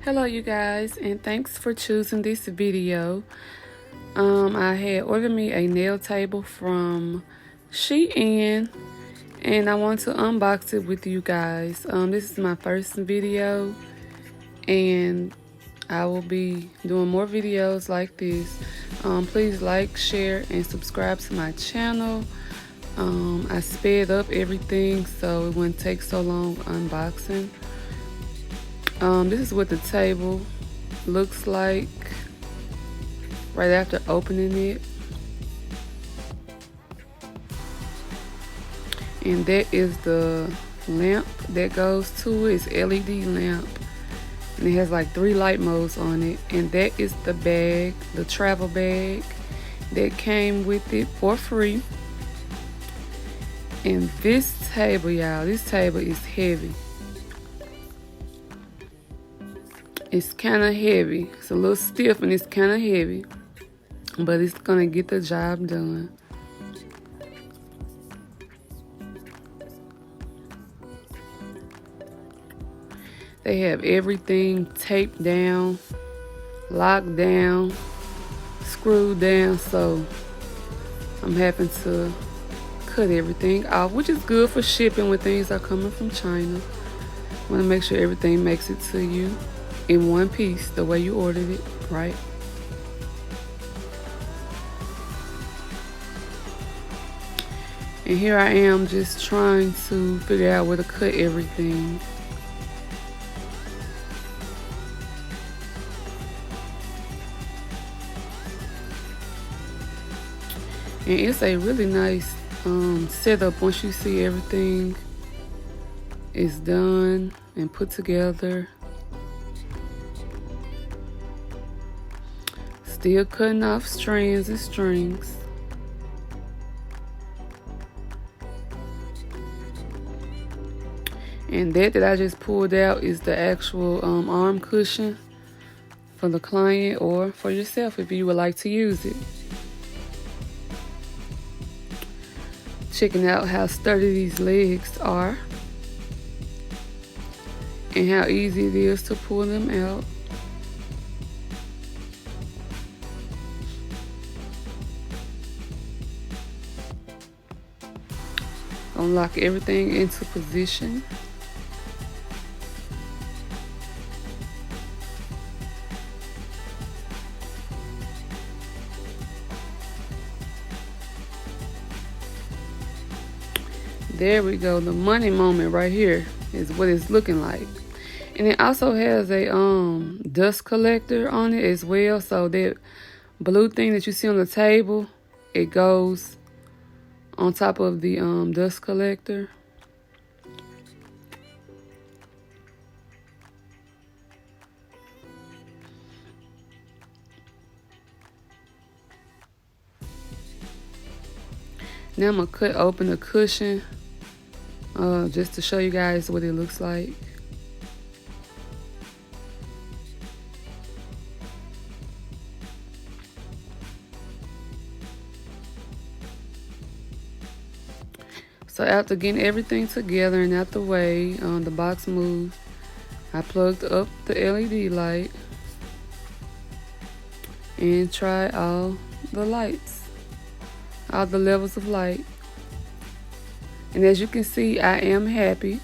Hello you guys, and thanks for choosing this video. I had ordered me a nail table from SHEIN, and I want to unbox it with you guys. This is my first video, and I will be doing more videos like this. Please like, share, and subscribe to my channel. I sped up everything so it wouldn't take so long unboxing. This is what the table looks like right after opening it. And that is the lamp that goes to it. It's LED lamp. And it has like 3 light modes on it. And that is the bag, the travel bag that came with it for free. And this table, y'all, this table is heavy. It's kind of heavy. It's a little stiff and it's kind of heavy, but it's gonna get the job done. They have everything taped down, locked down, screwed down, so I'm having to cut everything off, which is good for shipping when things are coming from China. Want to make sure everything makes it to you in one piece, the way you ordered it, right? And here I am just trying to figure out where to cut everything. And it's a really nice setup once you see everything is done and put together. Still cutting off strands and strings. And that I just pulled out is the actual arm cushion for the client or for yourself if you would like to use it. Checking out how sturdy these legs are and how easy it is to pull them out. Lock everything into position. There we go. The money moment right here is what it's looking like. And it also has a dust collector on it as well. So that blue thing that you see on the table, it goes on top of the dust collector. Now I'm gonna cut open the cushion just to show you guys what it looks like. So after getting everything together and out the way, the box moved, I plugged up the LED light and tried all the lights, all the levels of light. And as you can see, I am happy.